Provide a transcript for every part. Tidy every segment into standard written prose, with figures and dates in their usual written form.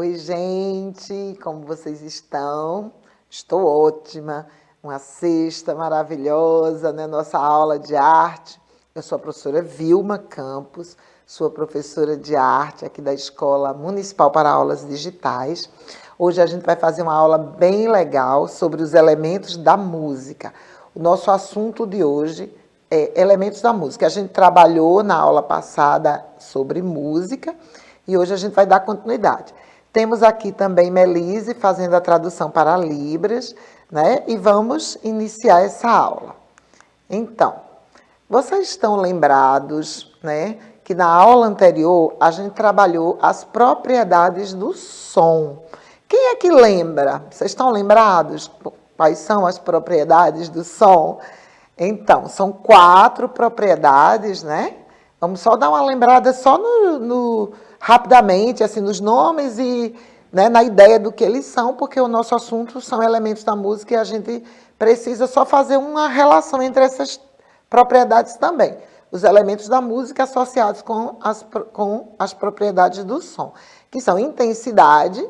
Oi, gente, como vocês estão? Estou ótima. Uma sexta maravilhosa, né? Nossa aula de arte. Eu sou a professora Vilma Campos, sou professora de arte aqui da Escola Municipal para Aulas Digitais. Hoje a gente vai fazer uma aula bem legal sobre os elementos da música. O nosso assunto de hoje é elementos da música. A gente trabalhou na aula passada sobre música e hoje a gente vai dar continuidade. Temos aqui também Melise fazendo a tradução para Libras, né? E vamos iniciar essa aula. Então, vocês estão lembrados, né, que na aula anterior a gente trabalhou as propriedades do som. Quem é que lembra? Vocês estão lembrados? Quais são as propriedades do som? Então, são 4 propriedades, né? Vamos só dar uma lembrada só rapidamente, assim, nos nomes e, né, na ideia do que eles são, porque o nosso assunto são elementos da música e a gente precisa só fazer uma relação entre essas propriedades também. Os elementos da música associados com as propriedades do som, que são intensidade,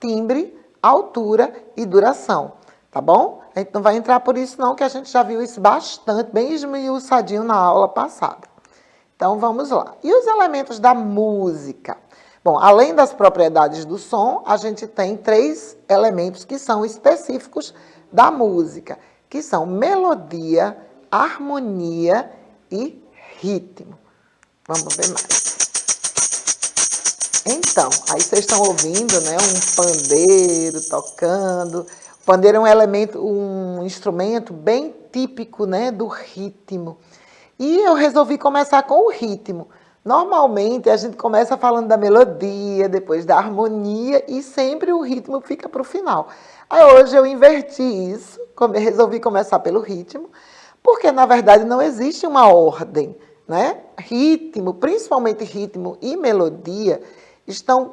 timbre, altura e duração, tá bom? A gente não vai entrar por isso não, que a gente já viu isso bastante, bem esmiuçadinho na aula passada. Então, vamos lá. E os elementos da música? Bom, além das propriedades do som, a gente tem 3 elementos que são específicos da música, que são melodia, harmonia e ritmo. Vamos ver mais. Então, aí vocês estão ouvindo, né, um pandeiro tocando. O pandeiro é um elemento, um instrumento bem típico, né, do ritmo. E eu resolvi começar com o ritmo. Normalmente a gente começa falando da melodia, depois da harmonia e sempre o ritmo fica para o final. Aí hoje eu inverti isso, resolvi começar pelo ritmo, porque na verdade não existe uma ordem, né? Ritmo, principalmente ritmo e melodia, estão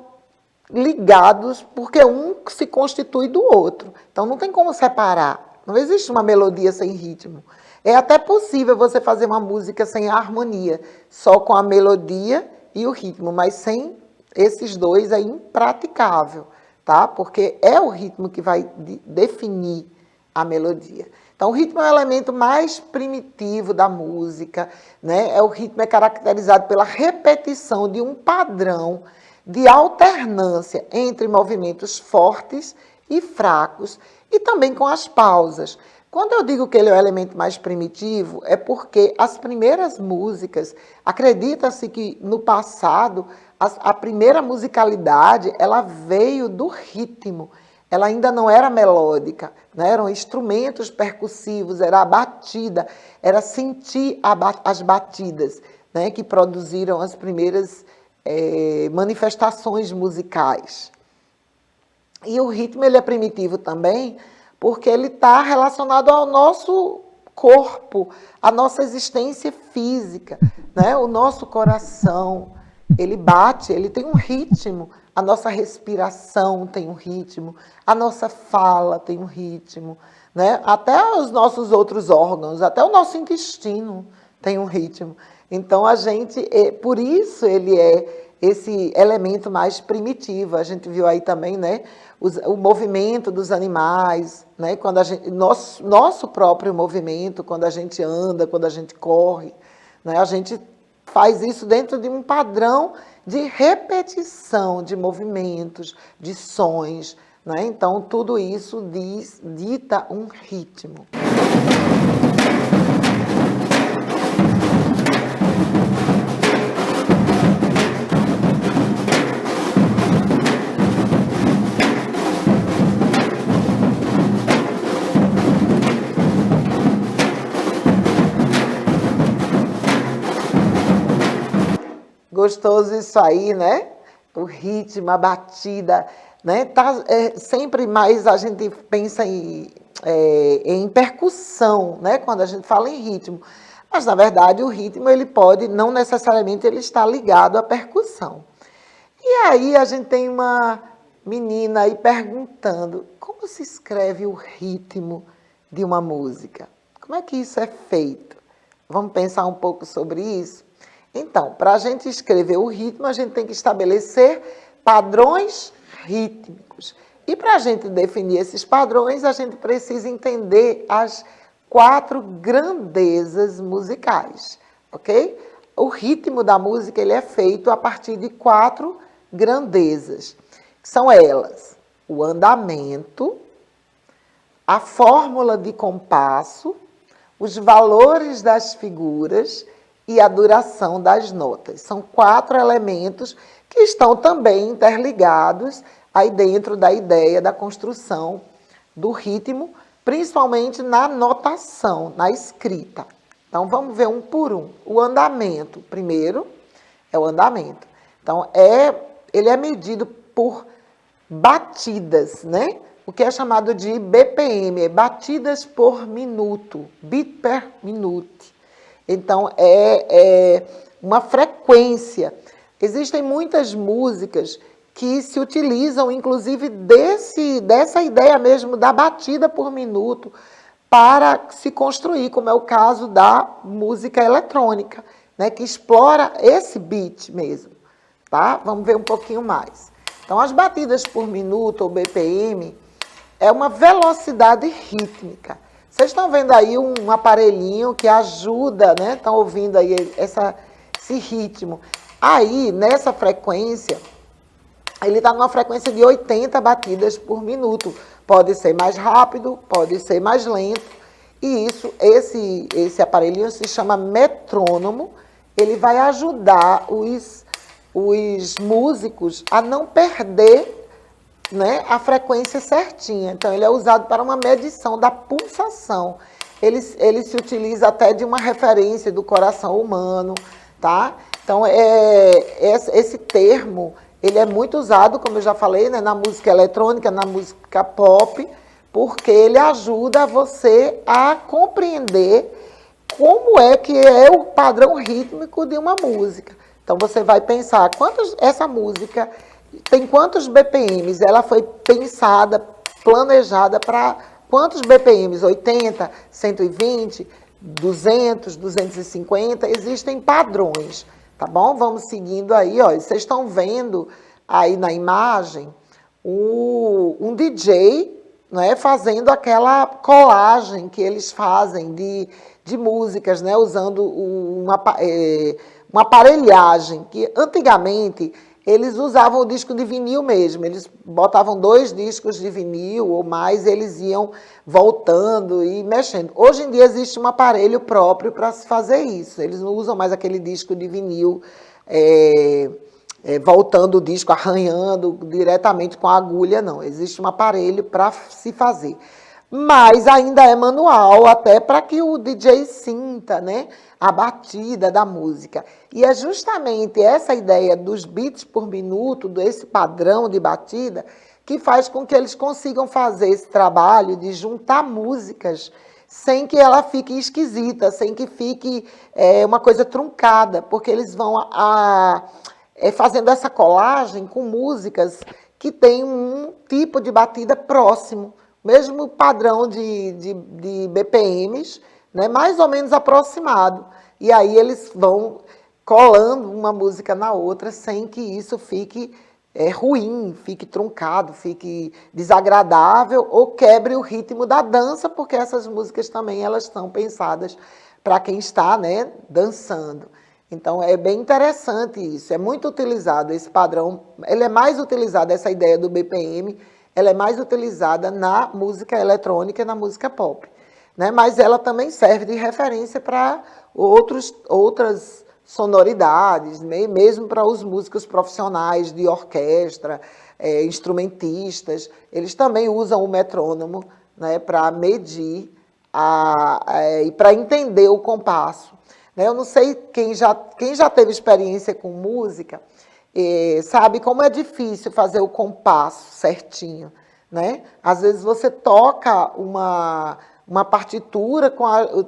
ligados porque um se constitui do outro. Então não tem como separar. Não existe uma melodia sem ritmo. É até possível você fazer uma música sem a harmonia, só com a melodia e o ritmo, mas sem esses dois é impraticável, tá? Porque é o ritmo que vai definir a melodia. Então, o ritmo é o elemento mais primitivo da música, né? O ritmo é caracterizado pela repetição de um padrão de alternância entre movimentos fortes e fracos e também com as pausas. Quando eu digo que ele é o elemento mais primitivo, é porque as primeiras músicas, acredita-se que no passado, a primeira musicalidade, ela veio do ritmo. Ela ainda não era melódica, né? Eram instrumentos percussivos, era a batida, era sentir as batidas, né? Que produziram as primeiras manifestações musicais. E o ritmo ele é primitivo também, porque ele está relacionado ao nosso corpo, à nossa existência física, né? O nosso coração, ele bate, ele tem um ritmo, a nossa respiração tem um ritmo, a nossa fala tem um ritmo, né? Até os nossos outros órgãos, até o nosso intestino tem um ritmo. Então, por isso ele é esse elemento mais primitivo. A gente viu aí também, né, o movimento dos animais, né, quando nosso próprio movimento, quando a gente anda, quando a gente corre, né, a gente faz isso dentro de um padrão de repetição de movimentos, de sons, né? Então, tudo isso dita um ritmo. Gostoso isso aí, né? O ritmo, a batida, né? Sempre mais a gente pensa em percussão, né? Quando a gente fala em ritmo. Mas, na verdade, o ritmo, ele pode, não necessariamente, ele está ligado à percussão. E aí a gente tem uma menina aí perguntando, como se escreve o ritmo de uma música? Como é que isso é feito? Vamos pensar um pouco sobre isso? Então, para a gente escrever o ritmo, a gente tem que estabelecer padrões rítmicos. E para a gente definir esses padrões, a gente precisa entender as 4 grandezas musicais, ok? O ritmo da música ele é feito a partir de 4 grandezas, que são elas: o andamento, a fórmula de compasso, os valores das figuras e a duração das notas. São 4 elementos que estão também interligados aí dentro da ideia da construção do ritmo, principalmente na notação, na escrita. Então, vamos ver um por um. O andamento, primeiro, é o andamento. Então, ele é medido por batidas, né? O que é chamado de BPM, é batidas por minuto, beat per minute. Então, é uma frequência. Existem muitas músicas que se utilizam, inclusive, dessa ideia mesmo da batida por minuto para se construir, como é o caso da música eletrônica, né, que explora esse beat mesmo. Tá? Vamos ver um pouquinho mais. Então, as batidas por minuto, ou BPM, é uma velocidade rítmica. Vocês estão vendo aí um aparelhinho que ajuda, né? Estão ouvindo aí esse ritmo. Aí, nessa frequência, ele está numa frequência de 80 batidas por minuto. Pode ser mais rápido, pode ser mais lento. E esse aparelhinho se chama metrônomo. Ele vai ajudar os músicos a não perder, né, a frequência certinha. Então, ele é usado para uma medição da pulsação. Ele se utiliza até de uma referência do coração humano, tá? Então, esse termo, ele é muito usado, como eu já falei, né, na música eletrônica, na música pop, porque ele ajuda você a compreender como é que é o padrão rítmico de uma música. Então, você vai pensar, essa música tem quantos BPMs? Ela foi pensada, planejada para quantos BPMs? 80, 120, 200, 250? Existem padrões, tá bom? Vamos seguindo aí, ó. Vocês estão vendo aí na imagem um DJ, né, fazendo aquela colagem que eles fazem de músicas, né, usando uma aparelhagem que antigamente eles usavam o disco de vinil mesmo, eles botavam 2 discos de vinil ou mais, eles iam voltando e mexendo. Hoje em dia existe um aparelho próprio para se fazer isso, eles não usam mais aquele disco de vinil voltando o disco, arranhando diretamente com a agulha, não. Existe um aparelho para se fazer. Mas ainda é manual, até para que o DJ sinta, né, a batida da música. E é justamente essa ideia dos beats por minuto, desse padrão de batida, que faz com que eles consigam fazer esse trabalho de juntar músicas sem que ela fique esquisita, sem que fique uma coisa truncada, porque eles vão fazendo essa colagem com músicas que têm um tipo de batida próximo, mesmo padrão de BPMs, né, mais ou menos aproximado. E aí eles vão colando uma música na outra sem que isso fique ruim, fique truncado, fique desagradável ou quebre o ritmo da dança, porque essas músicas também elas estão pensadas para quem está, né, dançando. Então, é bem interessante isso, é muito utilizado esse padrão, ele é mais utilizado, essa ideia do BPM, ela é mais utilizada na música eletrônica e na música pop, né? Mas ela também serve de referência para outras sonoridades, né? Mesmo para os músicos profissionais de orquestra, instrumentistas, eles também usam o metrônomo, né, para medir e para entender o compasso. Eu não sei quem já teve experiência com música, sabe como é difícil fazer o compasso certinho, né? Às vezes você toca uma partitura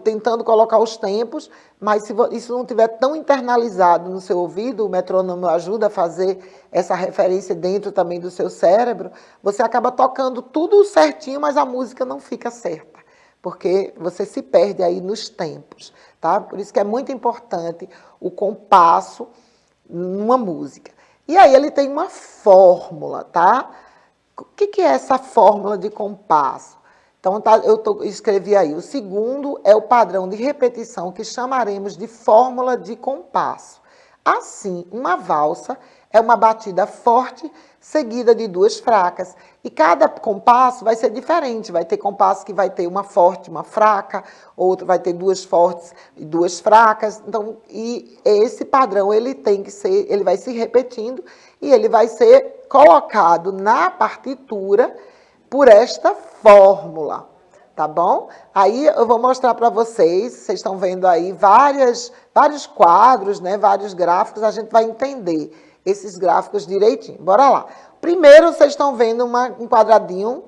tentando colocar os tempos, mas se isso não estiver tão internalizado no seu ouvido, o metrônomo ajuda a fazer essa referência dentro também do seu cérebro, você acaba tocando tudo certinho, mas a música não fica certa, porque você se perde aí nos tempos, tá? Por isso que é muito importante o compasso numa música. E aí ele tem uma fórmula, tá? O que é essa fórmula de compasso? Então, escrevi aí, o segundo é o padrão de repetição que chamaremos de fórmula de compasso. Assim, uma valsa é uma batida forte seguida de duas fracas. E cada compasso vai ser diferente. Vai ter compasso que vai ter uma forte, uma fraca, outro vai ter duas fortes e duas fracas. Então, e esse padrão ele vai se repetindo e ele vai ser colocado na partitura por esta fórmula, tá bom? Aí eu vou mostrar para vocês estão vendo aí vários quadros, né, vários gráficos, a gente vai entender esses gráficos direitinho. Bora lá. Primeiro, vocês estão vendo um quadradinho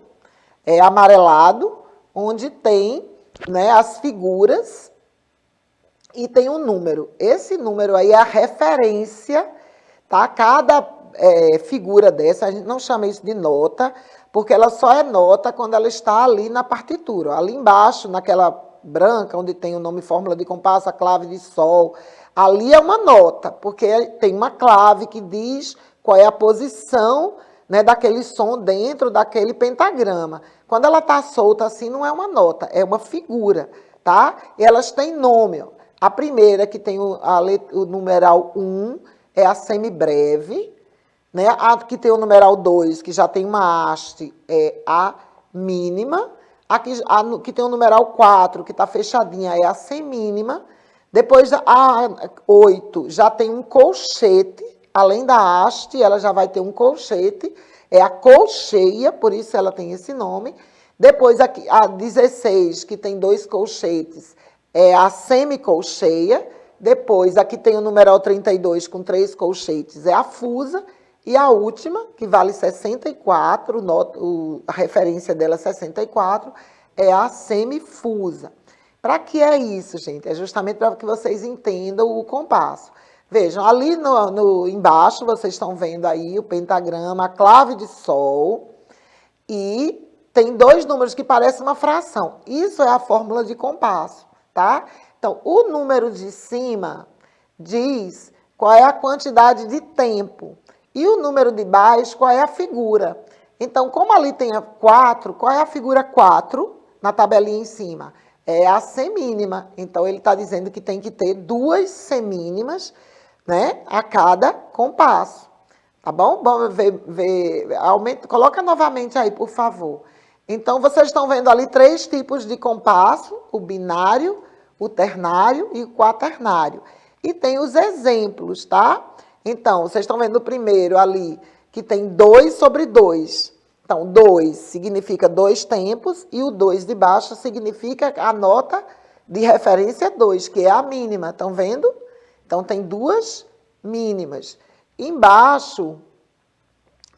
amarelado, onde tem, né, as figuras e tem um número. Esse número aí é a referência, tá? Cada figura dessa, a gente não chama isso de nota, porque ela só é nota quando ela está ali na partitura. Ali embaixo, naquela branca, onde tem o nome fórmula de compasso, a clave de sol, ali é uma nota, porque tem uma clave que diz qual é a posição, né, daquele som dentro daquele pentagrama. Quando ela está solta assim, não é uma nota, é uma figura, tá? E elas têm nome. A primeira, que tem o numeral 1, é a semibreve, né? A que tem o numeral 2, que já tem uma haste, é a mínima. A que tem o numeral 4, que está fechadinha, é a semínima. Depois, a 8 já tem um colchete, além da haste, ela já vai ter um colchete, é a colcheia, por isso ela tem esse nome. Depois, a 16, que tem dois colchetes, é a semicolcheia. Depois, aqui tem o numeral 32 com 3 colchetes, é a fusa. E a última, que vale 64, a referência dela é 64, é a semifusa. Para que é isso, gente? É justamente para que vocês entendam o compasso. Vejam, ali embaixo, vocês estão vendo aí o pentagrama, a clave de sol, e tem dois números que parecem uma fração. Isso é a fórmula de compasso, tá? Então, o número de cima diz qual é a quantidade de tempo. E o número de baixo, qual é a figura. Então, como ali tem a 4, qual é a figura 4 na tabelinha em cima? É a semínima. Então, ele está dizendo que tem que ter duas semínimas, né, a cada compasso. Tá bom? Vamos ver, coloca novamente aí, por favor. Então, vocês estão vendo ali 3 tipos de compasso, o binário, o ternário e o quaternário. E tem os exemplos, tá? Então, vocês estão vendo o primeiro ali, que tem 2 sobre 2. Então, 2 significa 2 tempos e o 2 de baixo significa a nota de referência 2, que é a mínima. Estão vendo? Então, tem 2 mínimas. Embaixo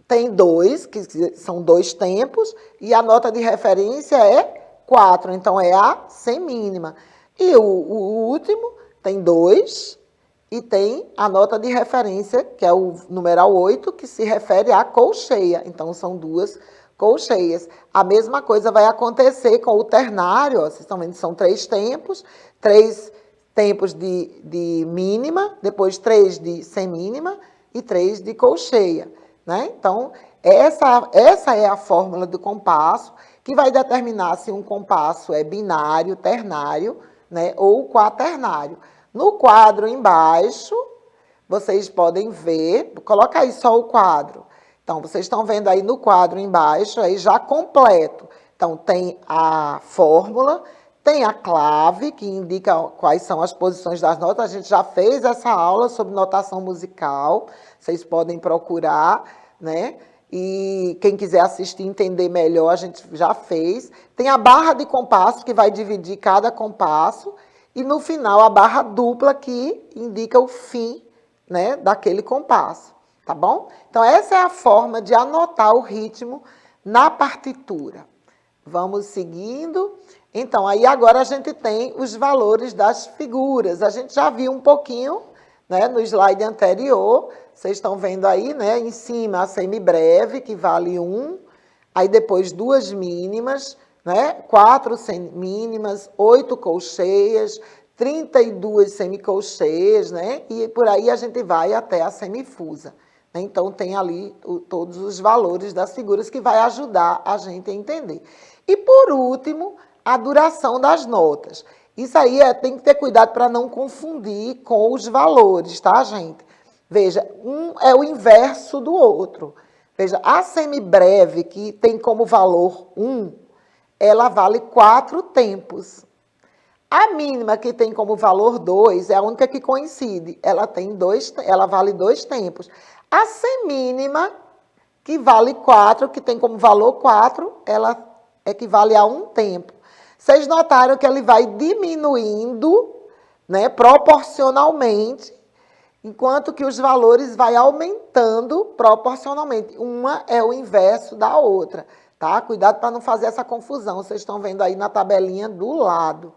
tem 2, que são 2 tempos, e a nota de referência é 4, então é a semínima. E o último tem 2, e tem a nota de referência, que é o numeral 8, que se refere à colcheia. Então, são 2 colcheias. A mesma coisa vai acontecer com o ternário. Ó, vocês estão vendo, são 3 tempos. 3 tempos de mínima, depois 3 de semínima e 3 de colcheia. Né? Então, essa é a fórmula do compasso, que vai determinar se um compasso é binário, ternário, né, ou quaternário. No quadro embaixo, vocês podem ver, coloca aí só o quadro. Então, vocês estão vendo aí no quadro embaixo, aí já completo. Então, tem a fórmula, tem a clave, que indica quais são as posições das notas. A gente já fez essa aula sobre notação musical, vocês podem procurar, né? E quem quiser assistir e entender melhor, a gente já fez. Tem a barra de compasso, que vai dividir cada compasso. E no final, a barra dupla, que indica o fim, né, daquele compasso, tá bom? Então, essa é a forma de anotar o ritmo na partitura. Vamos seguindo. Então, aí agora a gente tem os valores das figuras. A gente já viu um pouquinho, né, no slide anterior. Vocês estão vendo aí, né, em cima a semibreve, que vale 1. Aí depois 2 mínimas, né? 4 semínimas, 8 colcheias, 32 semicolcheias, né? E por aí a gente vai até a semifusa, Então, tem ali todos os valores das figuras que vai ajudar a gente a entender. E, por último, a duração das notas. Isso aí tem que ter cuidado para não confundir com os valores, tá, gente? Veja, um é o inverso do outro. Veja, a semibreve, que tem como valor 1, ela vale 4 tempos. A mínima, que tem como valor 2, é a única que coincide. Ela vale 2 tempos. A semínima, que vale 4, que tem como valor 4, ela equivale a 1 tempo. Vocês notaram que ele vai diminuindo, né, proporcionalmente, enquanto que os valores vai aumentando proporcionalmente. Uma é o inverso da outra, tá? Cuidado para não fazer essa confusão. Vocês estão vendo aí na tabelinha do lado.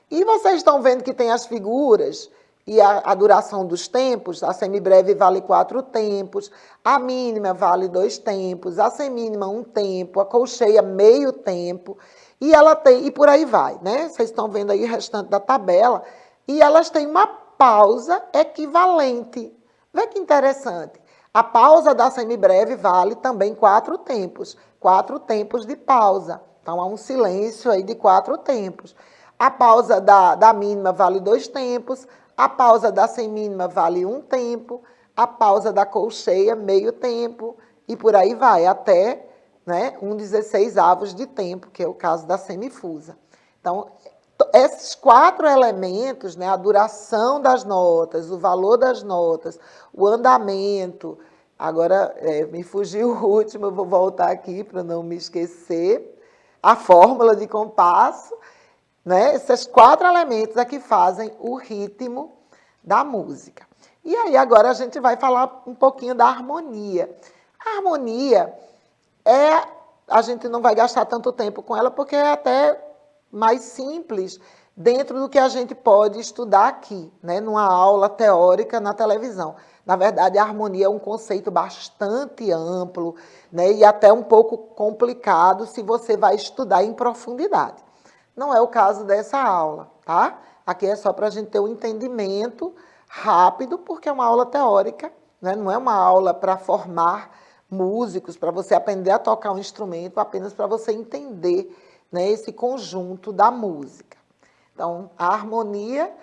E vocês estão vendo que tem as figuras e a duração dos tempos. A semibreve vale 4 tempos, a mínima vale 2 tempos, a semínima 1 tempo, a colcheia meio tempo, e por aí vai, né? Vocês estão vendo aí o restante da tabela, e elas têm uma pausa equivalente. Vê que interessante. A pausa da semibreve vale também 4 tempos. 4 tempos de pausa. Então, há um silêncio aí de 4 tempos. A pausa da mínima vale 2 tempos. A pausa da semínima vale 1 tempo. A pausa da colcheia, meio tempo. E por aí vai, até, né, 1/16 de tempo, que é o caso da semifusa. Então, esses 4 elementos, né, a duração das notas, o valor das notas, o andamento, agora me fugiu o último, eu vou voltar aqui para não me esquecer, a fórmula de compasso, né, esses 4 elementos é que fazem o ritmo da música. E aí agora a gente vai falar um pouquinho da harmonia. A harmonia a gente não vai gastar tanto tempo com ela porque é até mais simples dentro do que a gente pode estudar aqui, né, numa aula teórica na televisão. Na verdade, a harmonia é um conceito bastante amplo, né, e até um pouco complicado se você vai estudar em profundidade. Não é o caso dessa aula, tá? Aqui é só para a gente ter um entendimento rápido, porque é uma aula teórica, né? Não é uma aula para formar músicos, para você aprender a tocar um instrumento, apenas para você entender, né, esse conjunto da música. Então, a harmonia,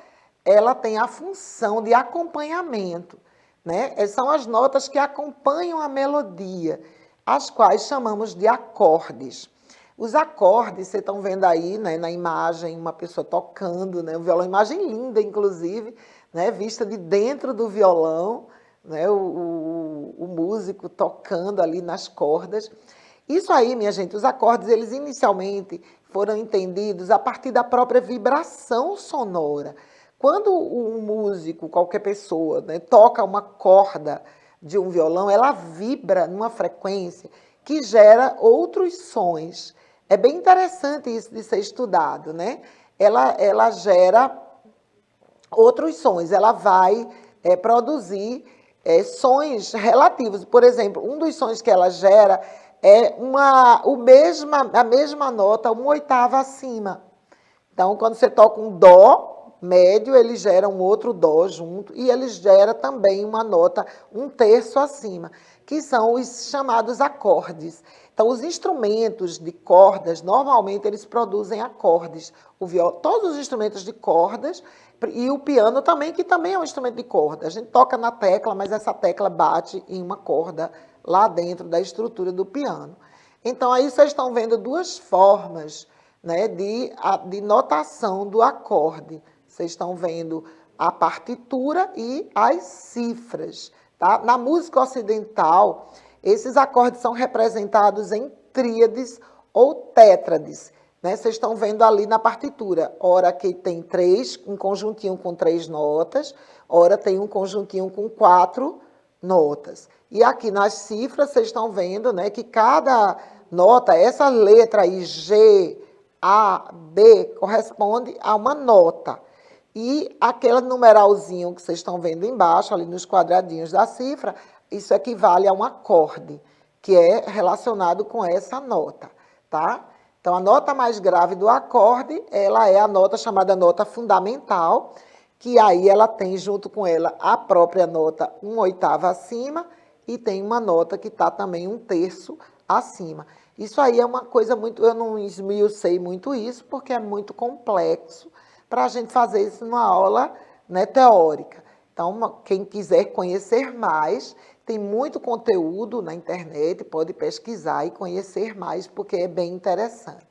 ela tem a função de acompanhamento, né? São as notas que acompanham a melodia, as quais chamamos de acordes. Os acordes, vocês estão vendo aí, né, na imagem, uma pessoa tocando, né, o violão, imagem linda, inclusive, né, vista de dentro do violão, né, o músico tocando ali nas cordas. Isso aí, minha gente, os acordes, eles inicialmente foram entendidos a partir da própria vibração sonora. Quando um músico, qualquer pessoa, né, toca uma corda de um violão, ela vibra numa frequência que gera outros sons. É bem interessante isso de ser estudado, né? Ela gera outros sons, ela vai produzir sons relativos. Por exemplo, um dos sons que ela gera é a mesma nota, 1/8 acima. Então, quando você toca um dó médio, ele gera um outro dó junto, e ele gera também uma nota 1/3 acima, que são os chamados acordes. Então, os instrumentos de cordas, normalmente, eles produzem acordes. Todos os instrumentos de cordas, e o piano também, que também é um instrumento de corda. A gente toca na tecla, mas essa tecla bate em uma corda lá dentro da estrutura do piano. Então, aí vocês estão vendo 2 formas, né, de notação do acorde. Vocês estão vendo a partitura e as cifras. Tá? Na música ocidental, esses acordes são representados em tríades ou tétrades. Né? Vocês estão vendo ali na partitura. Ora que tem 3, um conjuntinho com 3 notas, ora tem um conjuntinho com 4 notas. E aqui nas cifras, vocês estão vendo, né, que cada nota, essa letra aí, G, A, B, corresponde a uma nota. E aquele numeralzinho que vocês estão vendo embaixo, ali nos quadradinhos da cifra, isso equivale a um acorde, que é relacionado com essa nota, tá? Então, a nota mais grave do acorde, ela é a nota chamada nota fundamental, que aí ela tem junto com ela a própria nota 1/8 acima e tem uma nota que está também um terço acima. Isso aí é uma coisa muito, eu não esmiucei muito isso, porque é muito complexo para a gente fazer isso numa aula, né, teórica. Então, quem quiser conhecer mais, tem muito conteúdo na internet, pode pesquisar e conhecer mais, porque é bem interessante.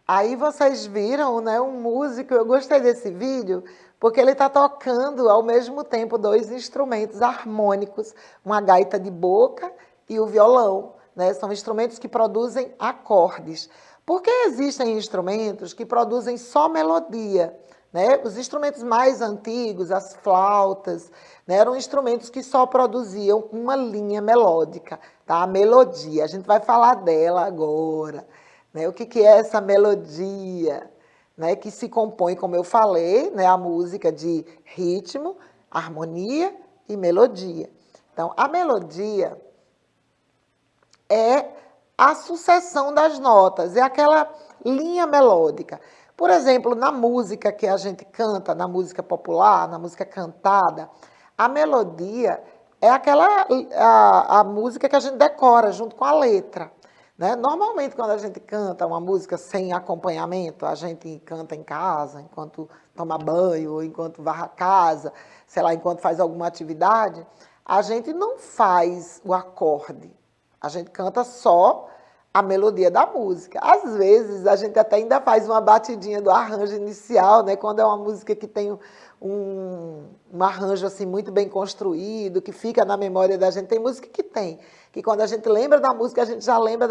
Aí vocês viram, né, um músico, eu gostei desse vídeo, porque ele está tocando ao mesmo tempo dois instrumentos harmônicos, uma gaita de boca e o violão, né? São instrumentos que produzem acordes. Porque existem instrumentos que produzem só melodia, né? Os instrumentos mais antigos, as flautas, né, eram instrumentos que só produziam uma linha melódica, tá? A melodia, a gente vai falar dela agora. Né? O que é essa melodia? Né? Que se compõe, como eu falei, né? A música de ritmo, harmonia e melodia. Então, a melodia é a sucessão das notas, é aquela linha melódica. Por exemplo, na música que a gente canta, na música popular, na música cantada, a melodia é a música que a gente decora junto com a letra. Né? Normalmente, quando a gente canta uma música sem acompanhamento, a gente canta em casa, enquanto toma banho, ou enquanto varre a casa, sei lá, enquanto faz alguma atividade, a gente não faz o acorde, a gente canta só a melodia da música. Às vezes, a gente até ainda faz uma batidinha do arranjo inicial, né? Quando é uma música que tem um arranjo assim, muito bem construído, que fica na memória da gente. Tem música que quando a gente lembra da música, a gente já lembra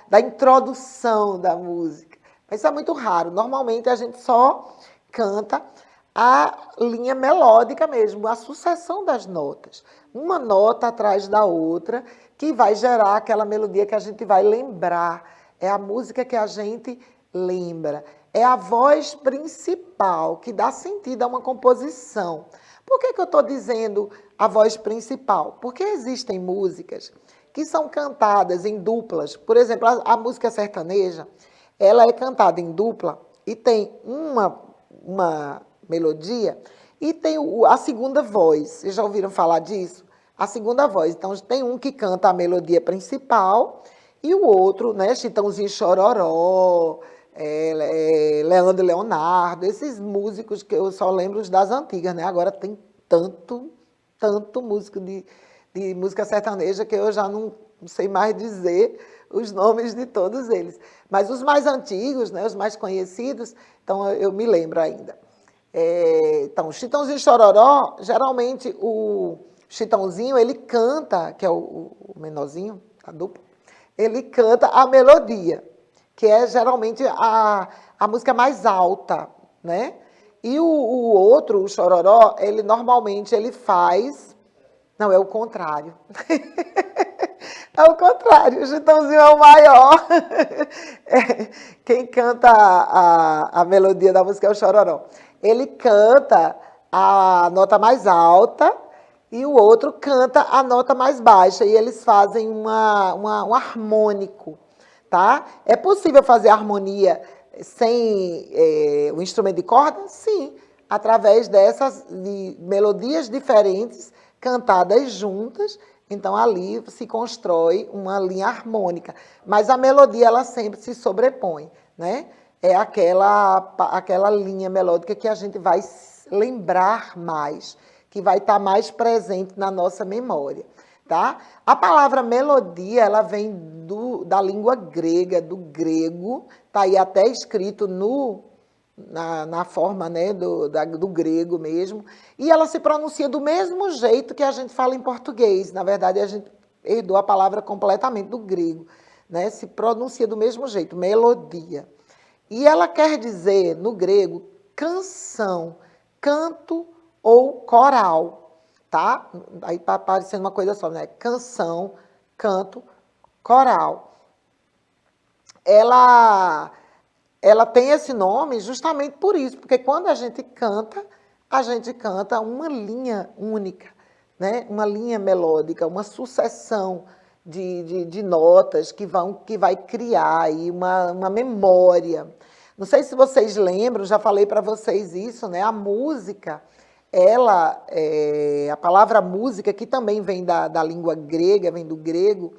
da introdução da música. Mas isso é muito raro. Normalmente, a gente só canta a linha melódica mesmo, a sucessão das notas. Uma nota atrás da outra, que vai gerar aquela melodia que a gente vai lembrar. É a música que a gente lembra. É a voz principal que dá sentido a uma composição. Por que eu estou dizendo a voz principal? Porque existem músicas que são cantadas em duplas. Por exemplo, a música sertaneja, ela é cantada em dupla e tem uma melodia e tem a segunda voz. Vocês já ouviram falar disso? A segunda voz. Então, tem um que canta a melodia principal e o outro, né, Chitãozinho Chororó, Leandro e Leonardo, esses músicos que eu só lembro os das antigas, né? Agora tem tanto músico de música sertaneja que eu já não sei mais dizer os nomes de todos eles. Mas os mais antigos, né, os mais conhecidos, então eu me lembro ainda. Então, Chitãozinho e Chororó, geralmente o Chitãozinho, ele canta, que é o menorzinho, a dupla, ele canta a melodia, que é geralmente a música mais alta, né? E o outro, o Chororó, ele normalmente ele faz... Não, é o contrário. É o contrário, o Chitãozinho é o maior. Quem canta a melodia da música é o Chororó. Ele canta a nota mais alta e o outro canta a nota mais baixa. E eles fazem um harmônico, tá? É possível fazer harmonia sem o instrumento de corda? Sim, através de melodias diferentes, cantadas juntas. Então, ali se constrói uma linha harmônica. Mas a melodia, ela sempre se sobrepõe, né? É aquela linha melódica que a gente vai lembrar mais, que vai estar mais presente na nossa memória, tá? A palavra melodia, ela vem da língua grega, do grego, está aí até escrito na forma, né, do grego mesmo, e ela se pronuncia do mesmo jeito que a gente fala em português. Na verdade, a gente herdou a palavra completamente do grego, né? Se pronuncia do mesmo jeito, melodia. E ela quer dizer, no grego, canção, canto ou coral, tá? Aí está parecendo uma coisa só, né? Canção, canto, coral. Ela tem esse nome justamente por isso, porque quando a gente canta, a gente canta uma linha única, né? Uma linha melódica, uma sucessão de notas que vai criar aí uma memória. Não sei se vocês lembram, já falei para vocês isso, né? A música, a palavra música, que também vem da língua grega, vem do grego,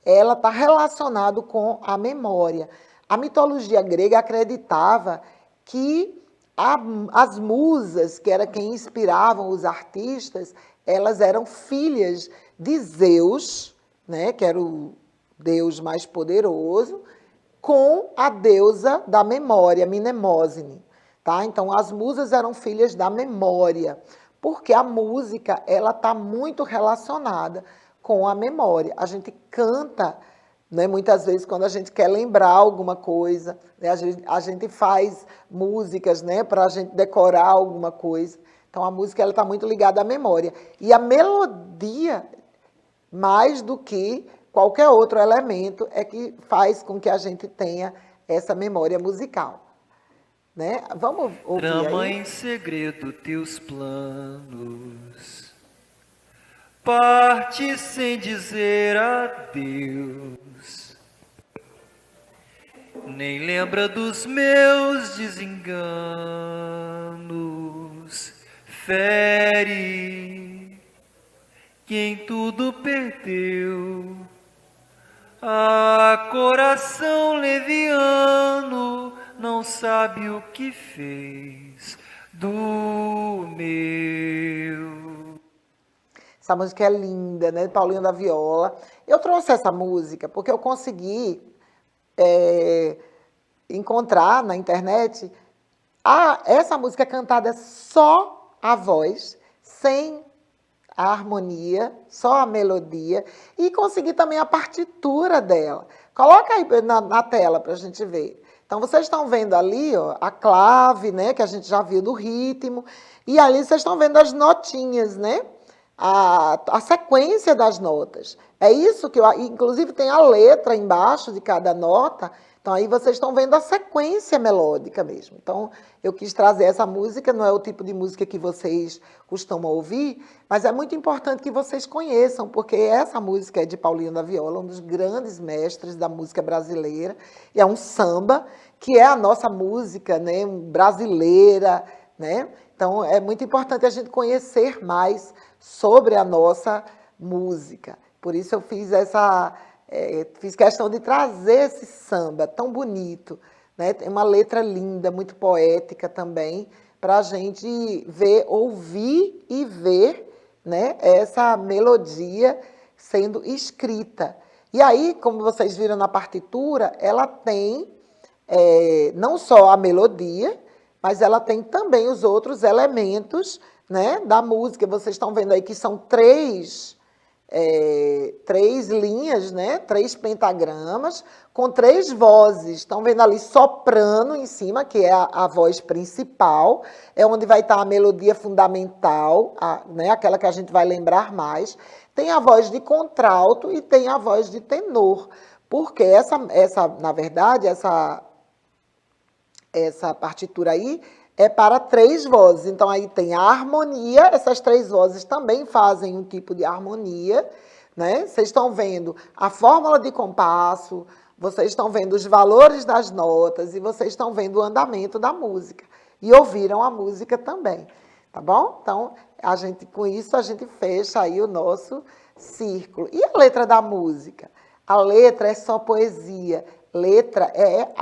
ela está relacionada com a memória. A mitologia grega acreditava que as musas, que era quem inspiravam os artistas, elas eram filhas de Zeus, né, que era o deus mais poderoso, com a deusa da memória, Mnemosine. Tá? Então, as musas eram filhas da memória, porque a música ela está muito relacionada com a memória. A gente canta, né, muitas vezes quando a gente quer lembrar alguma coisa, né, a gente faz músicas, né, para a gente decorar alguma coisa. Então, a música está muito ligada à memória. E a melodia, mais do que qualquer outro elemento, é que faz com que a gente tenha essa memória musical. Né? Vamos ouvir Trama aí? em segredo teus planos, parte sem dizer adeus, nem lembra dos meus desenganos, fere quem tudo perdeu. Ah, coração leviano, não sabe o que fez do meu. Essa música é linda, né? Paulinho da Viola. Eu trouxe essa música porque eu consegui encontrar na internet essa música cantada só a voz, sem a harmonia, só a melodia, e consegui também a partitura dela. Coloca aí na tela para a gente ver. Então, vocês estão vendo ali ó, a clave, né, que a gente já viu do ritmo, e ali vocês estão vendo as notinhas, né? A sequência das notas. É isso que inclusive tem a letra embaixo de cada nota, então aí vocês estão vendo a sequência melódica mesmo. Então eu quis trazer essa música, não é o tipo de música que vocês costumam ouvir, mas é muito importante que vocês conheçam, porque essa música é de Paulinho da Viola, um dos grandes mestres da música brasileira, e é um samba, que é a nossa música, né, brasileira, né? Então é muito importante a gente conhecer mais sobre a nossa música. Por isso eu fiz fiz questão de trazer esse samba tão bonito, né? Tem uma letra linda, muito poética também, para a gente ver, ouvir e ver, né, essa melodia sendo escrita. E aí, como vocês viram na partitura, ela tem não só a melodia, mas ela tem também os outros elementos, né, da música. Vocês estão vendo aí que são três linhas, né? 3 pentagramas, com 3 vozes. Estão vendo ali soprano em cima, que é a voz principal, é onde vai estar a melodia fundamental, né? Aquela que a gente vai lembrar mais. Tem a voz de contralto e tem a voz de tenor, porque na verdade, essa partitura aí é para 3 vozes. Então, aí tem a harmonia, essas 3 vozes também fazem um tipo de harmonia, né? Vocês estão vendo a fórmula de compasso, vocês estão vendo os valores das notas e vocês estão vendo o andamento da música. E ouviram a música também, tá bom? Então, com isso, a gente fecha aí o nosso círculo. E a letra da música? A letra é só poesia. Letra é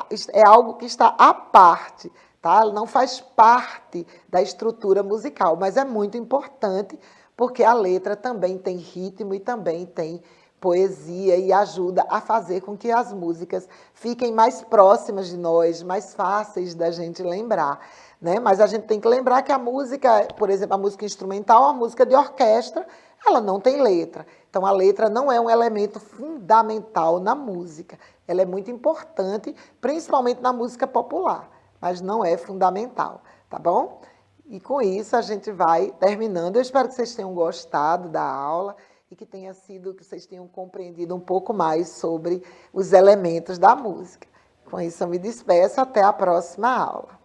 algo que está à parte, tá? Ela não faz parte da estrutura musical, mas é muito importante porque a letra também tem ritmo e também tem poesia e ajuda a fazer com que as músicas fiquem mais próximas de nós, mais fáceis da gente lembrar, né? Mas a gente tem que lembrar que a música, por exemplo, a música instrumental, a música de orquestra, ela não tem letra. Então, a letra não é um elemento fundamental na música. Ela é muito importante, principalmente na música popular, mas não é fundamental, tá bom? E com isso a gente vai terminando. Eu espero que vocês tenham gostado da aula e que vocês tenham compreendido um pouco mais sobre os elementos da música. Com isso eu me despeço, até a próxima aula.